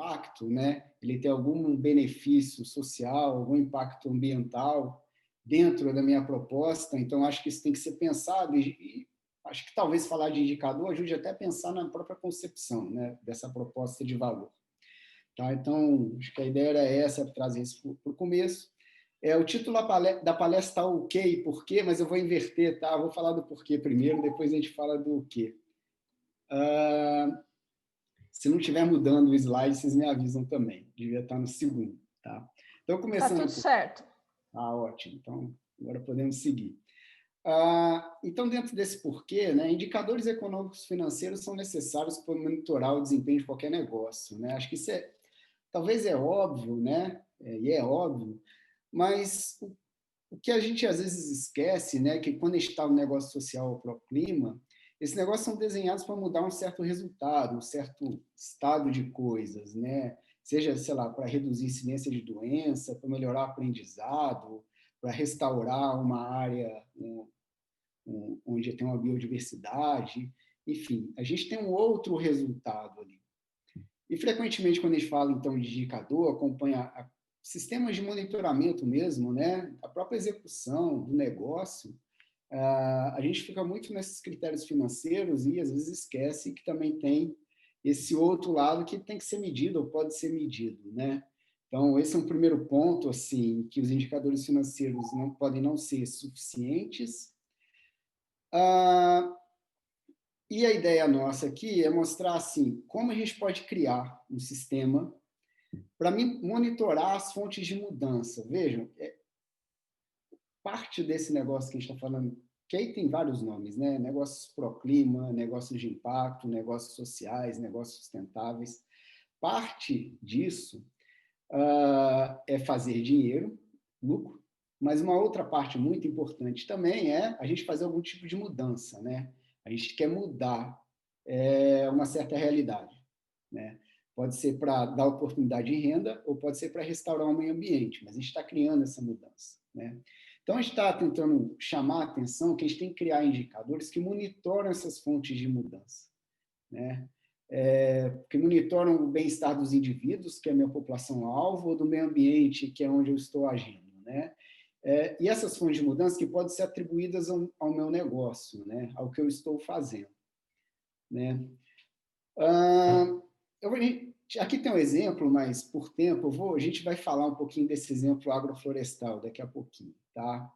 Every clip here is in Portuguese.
impacto, né? Ele tem algum benefício social, algum impacto ambiental dentro da minha proposta. Então, acho que isso tem que ser pensado e acho que talvez falar de indicador ajude até a pensar na própria concepção, né, dessa proposta de valor. Tá? Então, acho que a ideia era essa, trazer isso para o começo. O título da palestra está o quê e por quê, mas eu vou inverter, tá? Eu vou falar do porquê primeiro, depois a gente fala do quê. Se não estiver mudando o slide, vocês me avisam também. Devia estar no segundo, tá? Então, Tá começando... tudo certo. Ótimo. Então, agora podemos seguir. Então, dentro desse porquê, né, indicadores econômicos financeiros são necessários para monitorar o desempenho de qualquer negócio, né? Acho que isso talvez é óbvio, né? E é óbvio, mas o que a gente às vezes esquece, né, que quando a gente está no negócio social ou pro clima, esses negócios são desenhados para mudar um certo resultado, um certo estado de coisas, né? Seja, sei lá, para reduzir a incidência de doença, para melhorar o aprendizado, para restaurar uma área onde tem uma biodiversidade, enfim, a gente tem um outro resultado ali. E, frequentemente, quando a gente fala, então, de indicador, acompanha sistemas de monitoramento mesmo, né? A própria execução do negócio, a gente fica muito nesses critérios financeiros e, às vezes, esquece que também tem esse outro lado que tem que ser medido ou pode ser medido, né? Então, esse é um primeiro ponto, assim, que os indicadores financeiros podem não ser suficientes. E a ideia nossa aqui é mostrar assim, como a gente pode criar um sistema para monitorar as fontes de mudança. Vejam, parte desse negócio que a gente está falando, que aí tem vários nomes, né? Negócios pró-clima, negócios de impacto, negócios sociais, negócios sustentáveis. Parte disso é fazer dinheiro, lucro, mas uma outra parte muito importante também é a gente fazer algum tipo de mudança, né? A gente quer mudar uma certa realidade, né? Pode ser para dar oportunidade de renda ou pode ser para restaurar o meio ambiente, mas a gente está criando essa mudança, né? Então, a gente está tentando chamar a atenção que a gente tem que criar indicadores que monitoram essas fontes de mudança, né? Que monitoram o bem-estar dos indivíduos, que é a minha população-alvo, ou do meio ambiente, que é onde eu estou agindo, né? E essas fontes de mudança que podem ser atribuídas ao meu negócio, né? Ao que eu estou fazendo, né? Aqui tem um exemplo, mas por tempo a gente vai falar um pouquinho desse exemplo agroflorestal daqui a pouquinho, tá?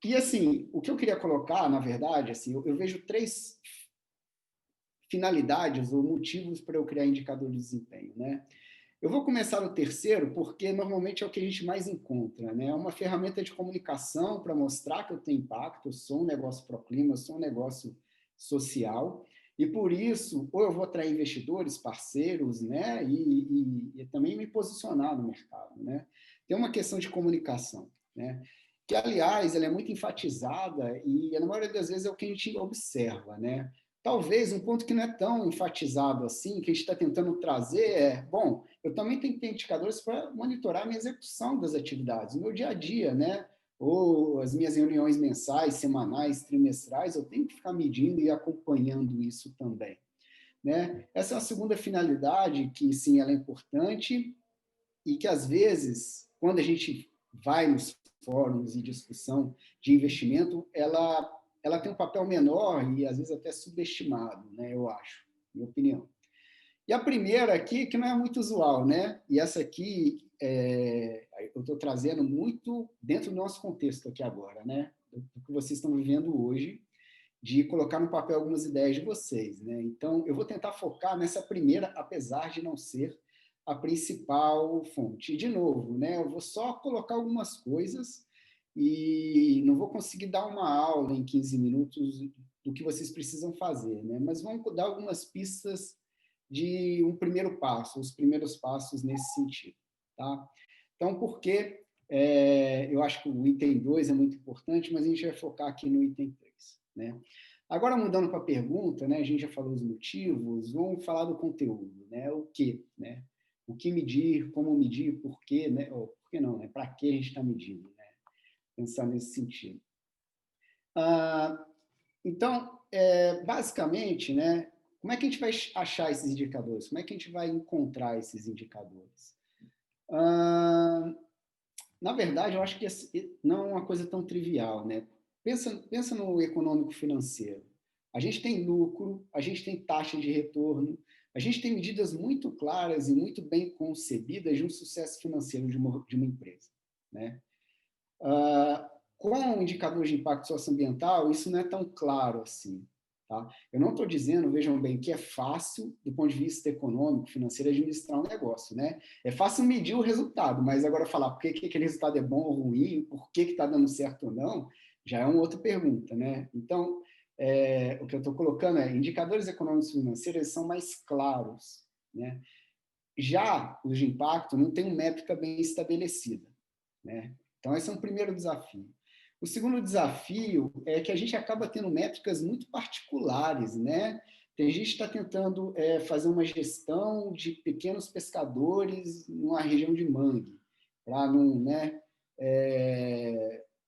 E assim, o que eu queria colocar, na verdade, assim, eu vejo 3 finalidades ou motivos para eu criar indicador de desempenho, né? Eu vou começar no terceiro, porque normalmente é o que a gente mais encontra, né? É uma ferramenta de comunicação para mostrar que eu tenho impacto, eu sou um negócio pró-clima, eu sou um negócio social, e por isso, ou eu vou atrair investidores, parceiros, né? E também me posicionar no mercado, né? Tem uma questão de comunicação, né? Que, aliás, ela é muito enfatizada e, na maioria das vezes, é o que a gente observa, né? Talvez um ponto que não é tão enfatizado assim, que a gente está tentando trazer bom, eu também tenho que ter indicadores para monitorar a minha execução das atividades, o meu dia a dia, né? Ou as minhas reuniões mensais, semanais, trimestrais, eu tenho que ficar medindo e acompanhando isso também, né? Essa é a segunda finalidade, que sim, ela é importante e que, às vezes, quando a gente vai nos fóruns de discussão de investimento, ela tem um papel menor e, às vezes, até subestimado, né? Eu acho, minha opinião. E a primeira aqui, que não é muito usual, né? E essa aqui eu estou trazendo muito dentro do nosso contexto aqui agora, né? Do que vocês estão vivendo hoje, de colocar no papel algumas ideias de vocês, né? Então, eu vou tentar focar nessa primeira, apesar de não ser a principal fonte. E, de novo, né? Eu vou só colocar algumas coisas e não vou conseguir dar uma aula em 15 minutos do que vocês precisam fazer, né? Mas vamos dar algumas pistas de um primeiro passo, os primeiros passos nesse sentido, tá? Então, por que eu acho que o item 2 é muito importante, mas a gente vai focar aqui no item 3, né? Agora, mudando para a pergunta, né, a gente já falou os motivos, vamos falar do conteúdo, né? O que, né? O que medir, como medir, por quê, né? Ou por que não, né? Para que a gente está medindo, né? Pensar nesse sentido. Então, basicamente, né, Como é que a gente vai achar esses indicadores? Como é que a gente vai encontrar esses indicadores? Ah, na verdade, eu acho que não é uma coisa tão trivial, né? Pensa no econômico financeiro. A gente tem lucro, a gente tem taxa de retorno, a gente tem medidas muito claras e muito bem concebidas de um sucesso financeiro de uma empresa, né? Com o indicador de impacto socioambiental, isso não é tão claro assim. Tá? Eu não estou dizendo, vejam bem, que é fácil, do ponto de vista econômico, financeiro, administrar um negócio. Né? É fácil medir o resultado, mas agora falar por que aquele resultado é bom ou ruim, por que está dando certo ou não, já é uma outra pergunta. Né? Então, o que eu estou colocando é indicadores econômicos e financeiros eles são mais claros. Né? Já os de impacto não tem uma métrica bem estabelecida. Né? Então, esse é um primeiro desafio. O segundo desafio é que a gente acaba tendo métricas muito particulares, né? Tem gente que está tentando fazer uma gestão de pequenos pescadores numa região de mangue, para não, né,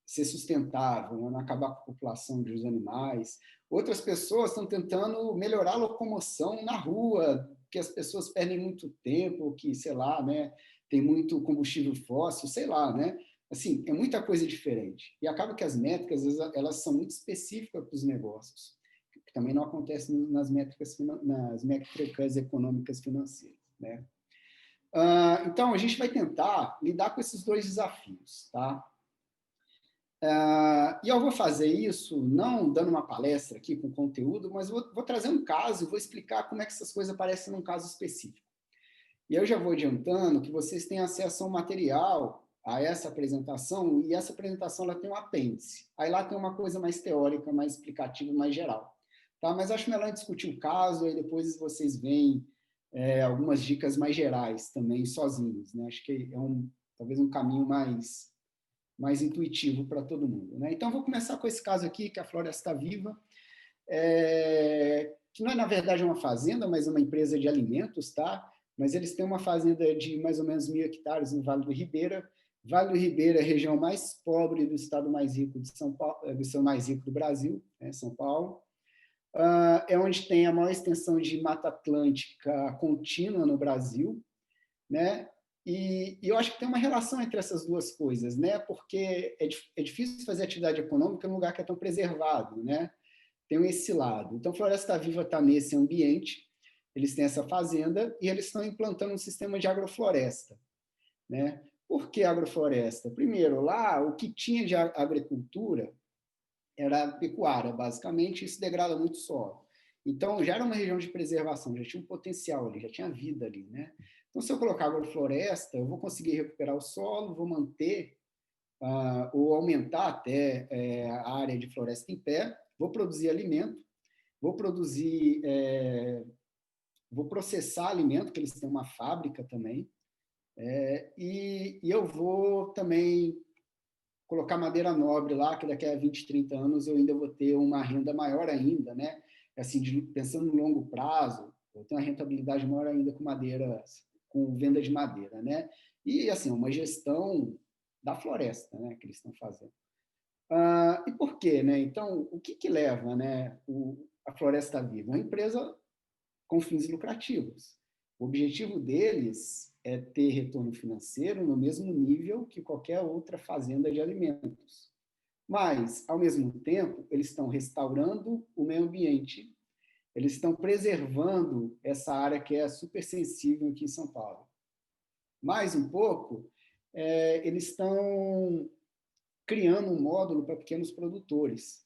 ser sustentável, não acabar com a população dos animais. Outras pessoas estão tentando melhorar a locomoção na rua, que as pessoas perdem muito tempo, que, sei lá, né, tem muito combustível fóssil, sei lá, né? Assim, é muita coisa diferente. E acaba que as métricas, elas são muito específicas para os negócios, que também não acontece nas métricas econômicas financeiras, né? Então, a gente vai tentar lidar com esses dois desafios, tá? E eu vou fazer isso não dando uma palestra aqui com conteúdo, mas vou trazer um caso e vou explicar como é que essas coisas aparecem num caso específico. E eu já vou adiantando que vocês têm acesso a um material, a essa apresentação, e essa apresentação ela tem um apêndice. Aí lá tem uma coisa mais teórica, mais explicativa, mais geral. Tá? Mas acho melhor discutir o caso, e depois vocês veem algumas dicas mais gerais também, sozinhos. Né? Acho que é talvez um caminho mais intuitivo para todo mundo. Né? Então, vou começar com esse caso aqui, que é a Floresta Viva, que não é, na verdade, uma fazenda, mas uma empresa de alimentos, tá? Mas eles têm uma fazenda de mais ou menos 1.000 hectares no Vale do Ribeira. Vale do Ribeira é a região mais pobre do estado mais rico de São Paulo, do estado mais rico do Brasil, né, São Paulo. É onde tem a maior extensão de Mata Atlântica contínua no Brasil, né? E eu acho que tem uma relação entre essas duas coisas, né? Porque é difícil fazer atividade econômica num lugar que é tão preservado, né? Tem esse lado. Então, Floresta Viva está nesse ambiente, eles têm essa fazenda e eles estão implantando um sistema de agrofloresta. Né? Por que agrofloresta? Primeiro, lá, o que tinha de agricultura era pecuária, basicamente, e isso degrada muito o solo. Então, já era uma região de preservação, já tinha um potencial ali, já tinha vida ali. Né? Então, se eu colocar agrofloresta, eu vou conseguir recuperar o solo, vou manter ou aumentar até a área de floresta em pé, vou produzir alimento, vou processar alimento, que eles têm uma fábrica também, e eu vou também colocar madeira nobre lá, que daqui a 20, 30 anos eu ainda vou ter uma renda maior ainda, né? Assim, pensando no longo prazo, eu tenho uma rentabilidade maior ainda com madeira, com venda de madeira, né? E, assim, uma gestão da floresta, né, que eles estão fazendo. E por quê? Né? Então, o que leva, né, a Floresta Viva? Uma empresa com fins lucrativos. O objetivo deles é ter retorno financeiro no mesmo nível que qualquer outra fazenda de alimentos. Mas, ao mesmo tempo, eles estão restaurando o meio ambiente, eles estão preservando essa área que é super sensível aqui em São Paulo. Mais um pouco, eles estão criando um módulo para pequenos produtores.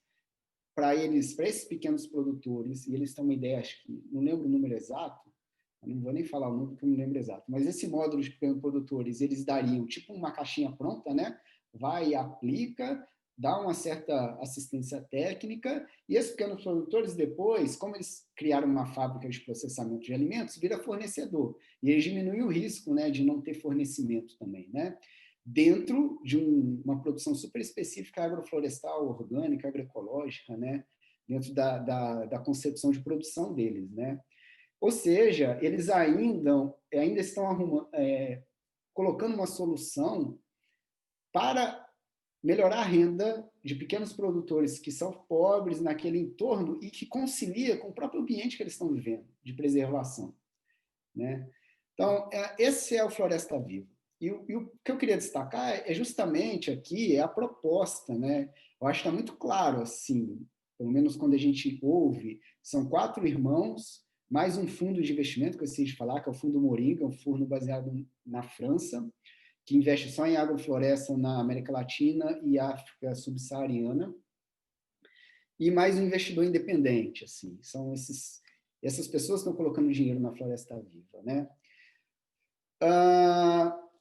Para esses pequenos produtores, e eles têm uma ideia, acho que, não lembro o número exato, não vou nem falar o número porque eu não lembro exato, mas esse módulo de pequenos produtores, eles dariam tipo uma caixinha pronta, né? Vai, aplica, dá uma certa assistência técnica, e esses pequenos produtores depois, como eles criaram uma fábrica de processamento de alimentos, vira fornecedor, e eles diminuem o risco, né, de não ter fornecimento também, né? Dentro de uma produção super específica agroflorestal, orgânica, agroecológica, né? Dentro da concepção de produção deles, né? Ou seja, eles ainda estão colocando uma solução para melhorar a renda de pequenos produtores que são pobres naquele entorno e que concilia com o próprio ambiente que eles estão vivendo, de preservação, né? Então, esse é o Floresta Viva. E o que eu queria destacar é justamente aqui a proposta, né? Eu acho que está muito claro, assim, pelo menos quando a gente ouve, são 4 irmãos, mais um fundo de investimento, que eu esqueci de falar, que é o Fundo Moringa, um fundo baseado na França, que investe só em agrofloresta na América Latina e África subsaariana, e mais um investidor independente, assim, são essas pessoas que estão colocando dinheiro na Floresta Viva, né?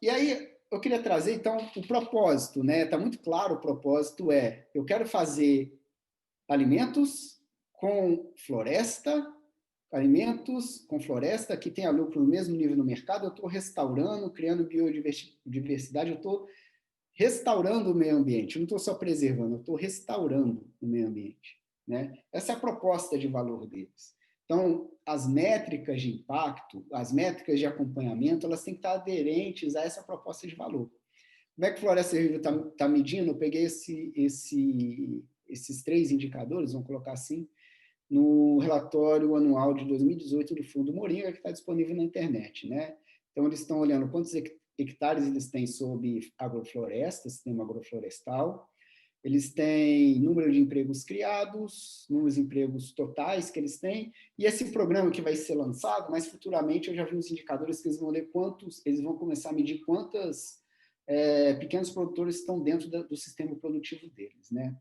E aí eu queria trazer, então, o propósito, né? Está muito claro, o propósito eu quero fazer alimentos com floresta, que tenha lucro no mesmo nível no mercado, eu estou restaurando, criando biodiversidade, eu estou restaurando o meio ambiente, eu não estou só preservando, eu estou restaurando o meio ambiente, né? Essa é a proposta de valor deles. Então, as métricas de impacto, as métricas de acompanhamento, elas têm que estar aderentes a essa proposta de valor. Como é que o Floresta Viva está medindo? Eu peguei esses 3 indicadores, vamos colocar assim, no relatório anual de 2018 do Fundo Moringa, que está disponível na internet, né? Então, eles estão olhando quantos hectares eles têm sob agrofloresta, sistema agroflorestal, eles têm número de empregos criados, número de empregos totais que eles têm, e esse programa que vai ser lançado, mas futuramente eu já vi os indicadores que eles vão ler eles vão começar a medir quantos pequenos produtores estão dentro do sistema produtivo deles, né?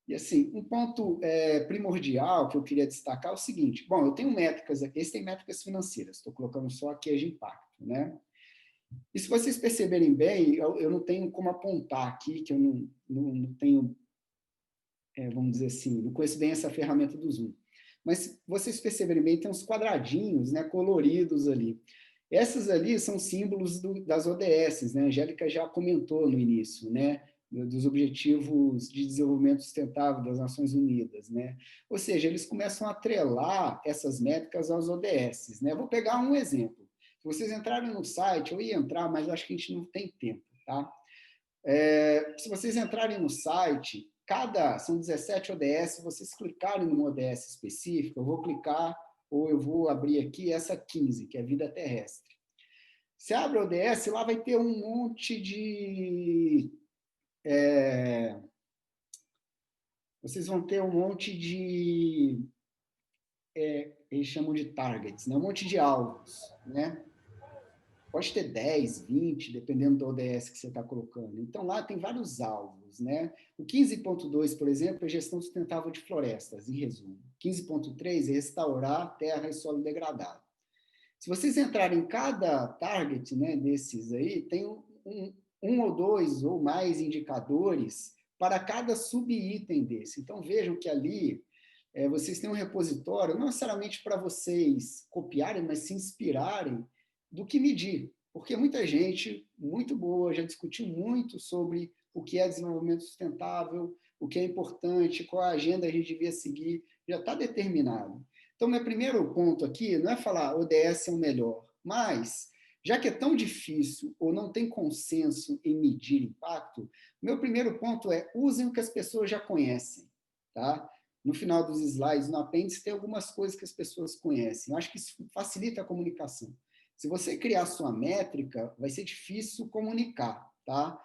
E assim, um ponto primordial que eu queria destacar é o seguinte, bom, eu tenho métricas aqui, esse tem métricas financeiras, estou colocando só aqui as de impacto, né? E se vocês perceberem bem, eu não tenho como apontar aqui, que eu não tenho, vamos dizer assim, não conheço bem essa ferramenta do Zoom. Mas se vocês perceberem bem, tem uns quadradinhos, né, coloridos ali. Essas ali são símbolos das ODS, né? A Angélica já comentou no início, né? Dos Objetivos de Desenvolvimento Sustentável das Nações Unidas, né? Ou seja, eles começam a atrelar essas métricas aos ODS, né? Vou pegar um exemplo. Se vocês entrarem no site, eu ia entrar, mas acho que a gente não tem tempo, tá? Se vocês entrarem no site, são 17 ODS, se vocês clicarem numa ODS específica, eu vou clicar, ou eu vou abrir aqui essa 15, que é vida terrestre. Se abre a ODS, lá vai ter um monte de... vocês vão ter um monte de... eles chamam de targets, né? Um monte de alvos, né? Pode ter 10, 20, dependendo do ODS que você está colocando. Então, lá tem vários alvos, né? O 15.2, por exemplo, é gestão sustentável de florestas, em resumo. 15.3 é restaurar terra e solo degradado. Se vocês entrarem em cada target, né, desses aí, tem um ou 2 ou mais indicadores para cada subitem desse. Então, vejam que ali vocês têm um repositório, não necessariamente para vocês copiarem, mas se inspirarem do que medir. Porque muita gente muito boa já discutiu muito sobre o que é desenvolvimento sustentável, o que é importante, qual a agenda a gente devia seguir, já está determinado. Então, meu primeiro ponto aqui não é falar ODS é o melhor, mas, já que é tão difícil ou não tem consenso em medir impacto, meu primeiro ponto é usem o que as pessoas já conhecem, tá? No final dos slides, no apêndice, tem algumas coisas que as pessoas conhecem. Eu acho que isso facilita a comunicação. Se você criar sua métrica, vai ser difícil comunicar, tá?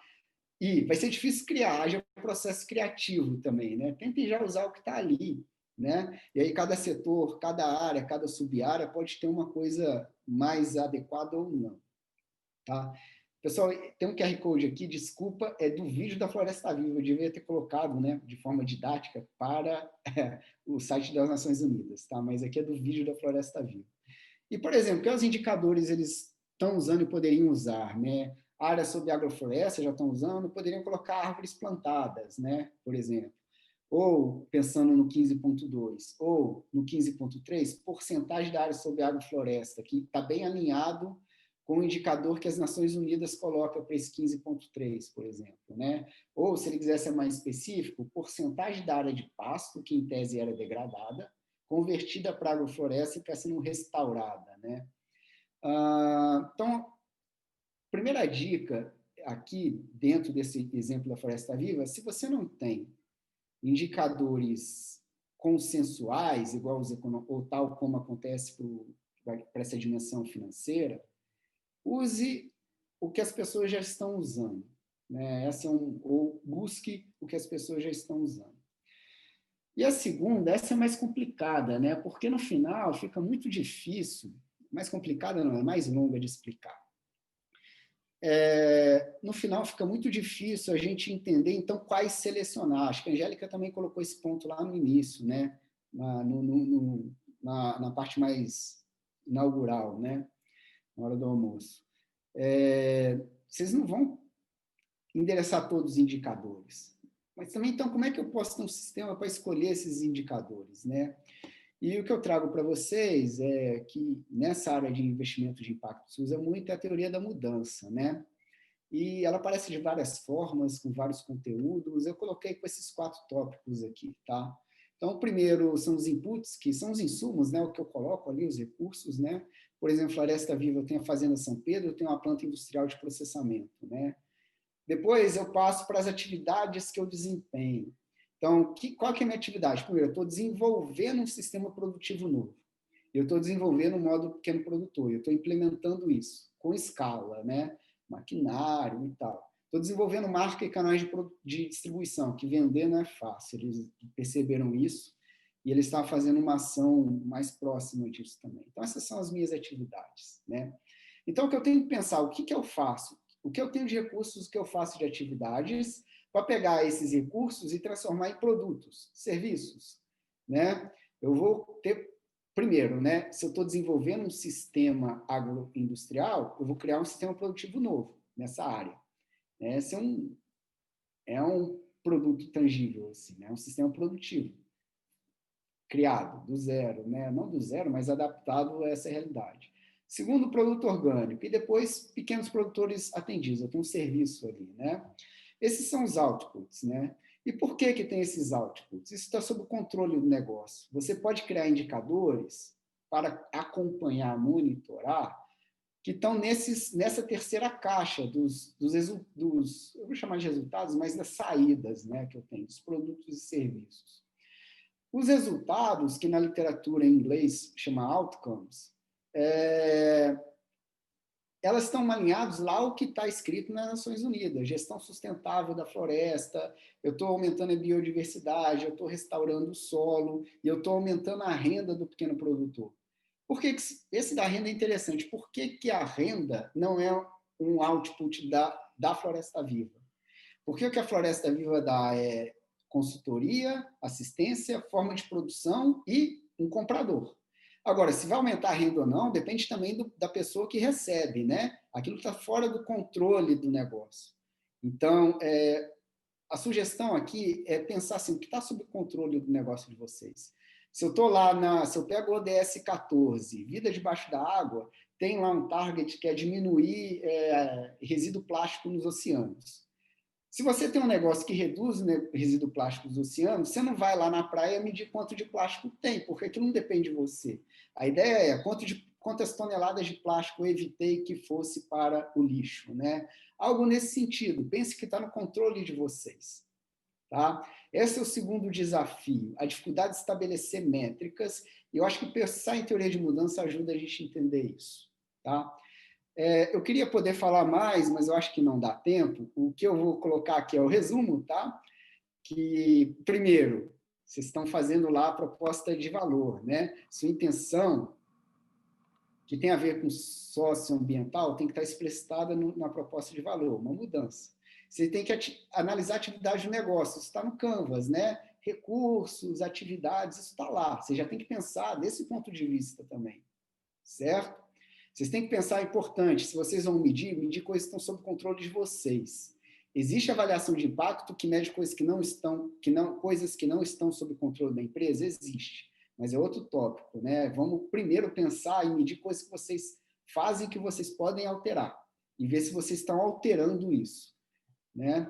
E vai ser difícil criar, haja processo criativo também, né? Tentem já usar o que está ali, né? E aí cada setor, cada área, cada sub-área pode ter uma coisa mais adequada ou não, tá? Pessoal, tem um QR Code aqui, desculpa, é do vídeo da Floresta Viva, eu devia ter colocado, né, de forma didática para o site das Nações Unidas, tá? Mas aqui é do vídeo da Floresta Viva. E, por exemplo, que os indicadores eles estão usando e poderiam usar, né? Áreas sob agrofloresta já estão usando, poderiam colocar árvores plantadas, né? Por exemplo. Ou, pensando no 15.2, ou no 15.3, porcentagem da área sob agrofloresta, que está bem alinhado com o indicador que as Nações Unidas colocam para esse 15.3, por exemplo, né? Ou, se ele quiser ser mais específico, porcentagem da área de pasto, que em tese era degradada, convertida para agrofloresta e está sendo restaurada, né? Então, primeira dica aqui, dentro desse exemplo da Floresta Viva, se você não tem indicadores consensuais, igual ou tal como acontece para essa dimensão financeira, use o que as pessoas já estão usando, né? Ou busque o que as pessoas já estão usando. E a segunda, essa é mais complicada, né? Porque no final fica muito difícil, mais complicada não, é mais longa de explicar. No final fica muito difícil a gente entender, então, quais selecionar. Acho que a Angélica também colocou esse ponto lá no início, né? Na parte mais inaugural, né? Na hora do almoço. Vocês não vão endereçar todos os indicadores. Mas também, então, como é que eu posso ter um sistema para escolher esses indicadores, né? E o que eu trago para vocês é que nessa área de investimento de impacto se usa muito a teoria da mudança, né? E ela aparece de várias formas, com vários conteúdos. Eu coloquei com esses 4 tópicos aqui, tá? Então, o primeiro são os inputs, que são os insumos, né? O que eu coloco ali, os recursos, né? Por exemplo, Floresta Viva, eu tenho a Fazenda São Pedro, eu tenho uma planta industrial de processamento, né? Depois eu passo para as atividades que eu desempenho. Então, qual que é a minha atividade? Primeiro, eu estou desenvolvendo um sistema produtivo novo. Eu estou desenvolvendo um modo pequeno produtor. Eu estou implementando isso com escala, né? Maquinário e tal. Estou desenvolvendo marca e canais de distribuição, que vender não é fácil. Eles perceberam isso e eles estavam fazendo uma ação mais próxima disso também. Então, essas são as minhas atividades, né? Então, o que eu tenho que pensar, o que eu faço? O que eu tenho de recursos, o que eu faço de atividades, para pegar esses recursos e transformar em produtos, serviços, né? Eu vou ter, primeiro, né? Se eu estou desenvolvendo um sistema agroindustrial, eu vou criar um sistema produtivo novo nessa área. Esse é um produto tangível, assim, né? Um sistema produtivo criado do zero, né? Não do zero, mas adaptado a essa realidade. Segundo, produto orgânico. E depois, pequenos produtores atendidos. Eu tenho um serviço ali, né? Esses são os outputs, né? E por que tem esses outputs? Isso está sob o controle do negócio. Você pode criar indicadores para acompanhar, monitorar, que estão nessa terceira caixa eu vou chamar de resultados, mas das saídas, né, que eu tenho, dos produtos e serviços. Os resultados, que na literatura em inglês chama outcomes, elas estão alinhadas lá ao que está escrito nas Nações Unidas, gestão sustentável da floresta, eu estou aumentando a biodiversidade, eu estou restaurando o solo, e eu estou aumentando a renda do pequeno produtor. Por que esse da renda é interessante? Por que a renda não é um output da Floresta Viva? Porque o que a Floresta Viva dá é consultoria, assistência, forma de produção e um comprador. Agora, se vai aumentar a renda ou não, depende também da pessoa que recebe, né? Aquilo está fora do controle do negócio. Então, a sugestão aqui é pensar assim, o que está sob controle do negócio de vocês? Se eu estou lá, se eu pego o ODS 14, vida debaixo da água, tem lá um target que é diminuir resíduo plástico nos oceanos. Se você tem um negócio que reduz o resíduo plástico dos oceanos, você não vai lá na praia medir quanto de plástico tem, porque aquilo não depende de você. A ideia é quantas toneladas de plástico eu evitei que fosse para o lixo, né? Algo nesse sentido. Pense que está no controle de vocês. Tá? Esse é o segundo desafio, a dificuldade de estabelecer métricas, e eu acho que pensar em teoria de mudança ajuda a gente a entender isso. Tá? Eu queria poder falar mais, mas eu acho que não dá tempo. O que eu vou colocar aqui é o resumo, tá? Que, primeiro, vocês estão fazendo lá a proposta de valor, né? Sua intenção, que tem a ver com socioambiental, tem que estar explicitada na proposta de valor, uma mudança. Você tem que analisar a atividade do negócio, isso está no Canvas, né? Recursos, atividades, isso está lá. Você já tem que pensar desse ponto de vista também, certo? Vocês têm que pensar, é importante, se vocês vão medir coisas que estão sob controle de vocês. Existe avaliação de impacto que mede coisas coisas que não estão sob controle da empresa? Existe, mas é outro tópico, né? Vamos primeiro pensar em medir coisas que vocês fazem que vocês podem alterar e ver se vocês estão alterando isso, né?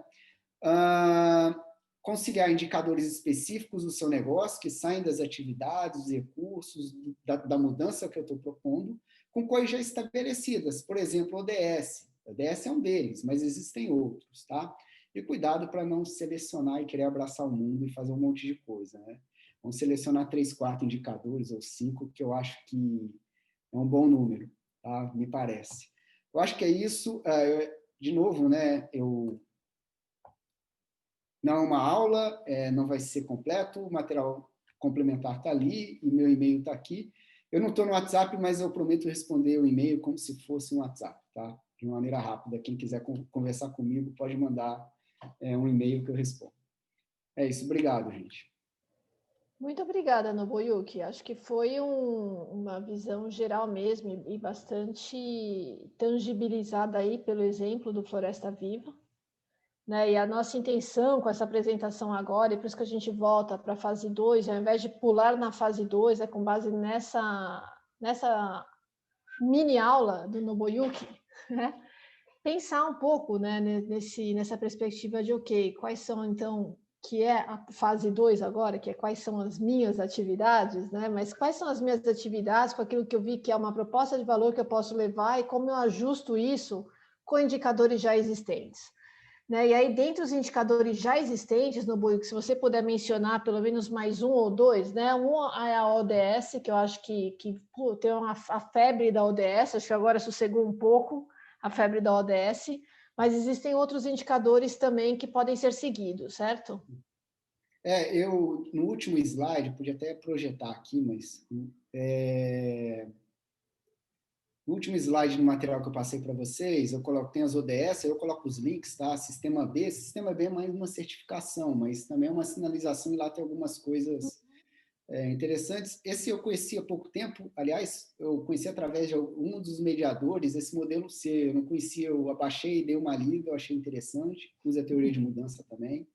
Conciliar indicadores específicos do seu negócio que saem das atividades, dos recursos, da mudança que eu estou propondo, com coisas já estabelecidas, por exemplo, ODS, A ODS é um deles, mas existem outros, tá? E cuidado para não selecionar e querer abraçar o mundo e fazer um monte de coisa, né? Vamos selecionar 3, 4 indicadores ou 5, que eu acho que é um bom número, tá? Me parece. Eu acho que é isso. De novo, né? Não é uma aula, não vai ser completo, o material complementar está ali e meu e-mail está aqui. Eu não estou no WhatsApp, mas eu prometo responder o e-mail como se fosse um WhatsApp, tá? De uma maneira rápida. Quem quiser conversar comigo pode mandar um e-mail que eu respondo. É isso, obrigado, gente. Muito obrigada, Nobuyuki. Acho que foi uma visão geral mesmo e bastante tangibilizada aí pelo exemplo do Floresta Viva. Né? E a nossa intenção com essa apresentação agora, e por isso que a gente volta para a fase 2, ao invés de pular na fase 2, é com base nessa mini aula do Nobuyuki, né? Pensar um pouco, né, nessa perspectiva de, ok, quais são, então, que é a fase 2 agora, que é quais são as minhas atividades, né? Mas quais são as minhas atividades com aquilo que eu vi que é uma proposta de valor que eu posso levar e como eu ajusto isso com indicadores já existentes. Né? E aí, dentre os indicadores já existentes no Buick, se você puder mencionar pelo menos mais um ou dois, né? Um é a ODS, que eu acho que tem a febre da ODS, acho que agora sossegou um pouco a febre da ODS, mas existem outros indicadores também que podem ser seguidos, certo? No último slide, podia até projetar aqui, mas no último slide do material que eu passei para vocês, tem as ODS, eu coloco os links, tá? Sistema B é mais uma certificação, mas também é uma sinalização e lá tem algumas coisas interessantes. Esse eu conheci há pouco tempo, aliás, eu conheci através de um dos mediadores, esse modelo C, eu não conhecia, eu abaixei, dei uma lida, eu achei interessante, usa a teoria de mudança também.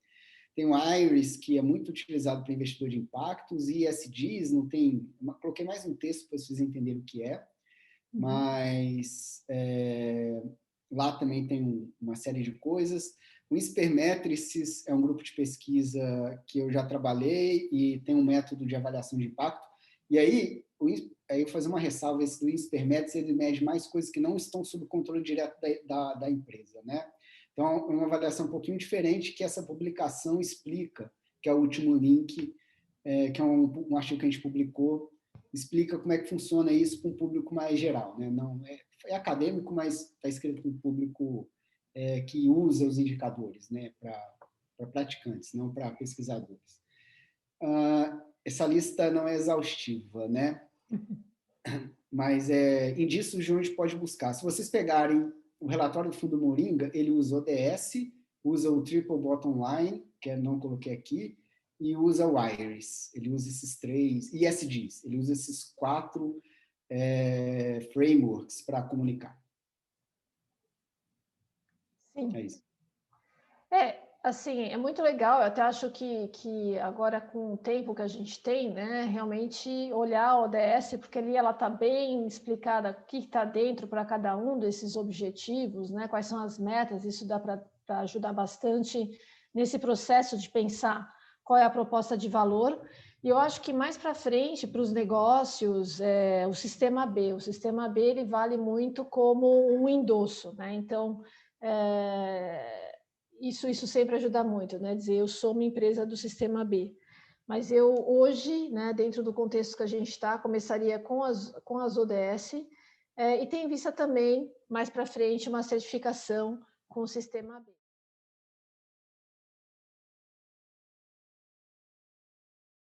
Tem o IRIS, que é muito utilizado para investidor de impactos, e ESGs, não tem, coloquei mais um texto para vocês entenderem o que é, mas lá também tem uma série de coisas. O Inspermetrics é um grupo de pesquisa que eu já trabalhei e tem um método de avaliação de impacto. E aí eu vou fazer uma ressalva, esse do Inspermetrics, ele mede mais coisas que não estão sob controle direto da empresa, né? Então, é uma avaliação um pouquinho diferente que essa publicação explica, que é o último link, que é um artigo que a gente publicou, explica como é que funciona isso para um público mais geral, né? Não é acadêmico, mas está escrito para um público que usa os indicadores, né? Para praticantes, não para pesquisadores. Essa lista não é exaustiva, né? Mas indícios de onde pode buscar. Se vocês pegarem o relatório do Fundo Moringa, ele usa o ODS, usa o Triple Bottom Line, que eu não coloquei aqui, e usa o IRIS. Ele usa esses 3, e ESGs, ele usa esses 4 frameworks para comunicar. Sim. É isso. Assim, é muito legal, eu até acho que agora com o tempo que a gente tem, né, realmente olhar a ODS, porque ali ela está bem explicada o que está dentro para cada um desses objetivos, né, quais são as metas, isso dá para ajudar bastante nesse processo de pensar qual é a proposta de valor. E eu acho que mais para frente, para os negócios, o Sistema B ele vale muito como um endosso, né, então isso sempre ajuda muito, né? Dizer, eu sou uma empresa do Sistema B. Mas eu, hoje, né, dentro do contexto que a gente está, começaria com as ODS e tem em vista também, mais para frente, uma certificação com o Sistema B.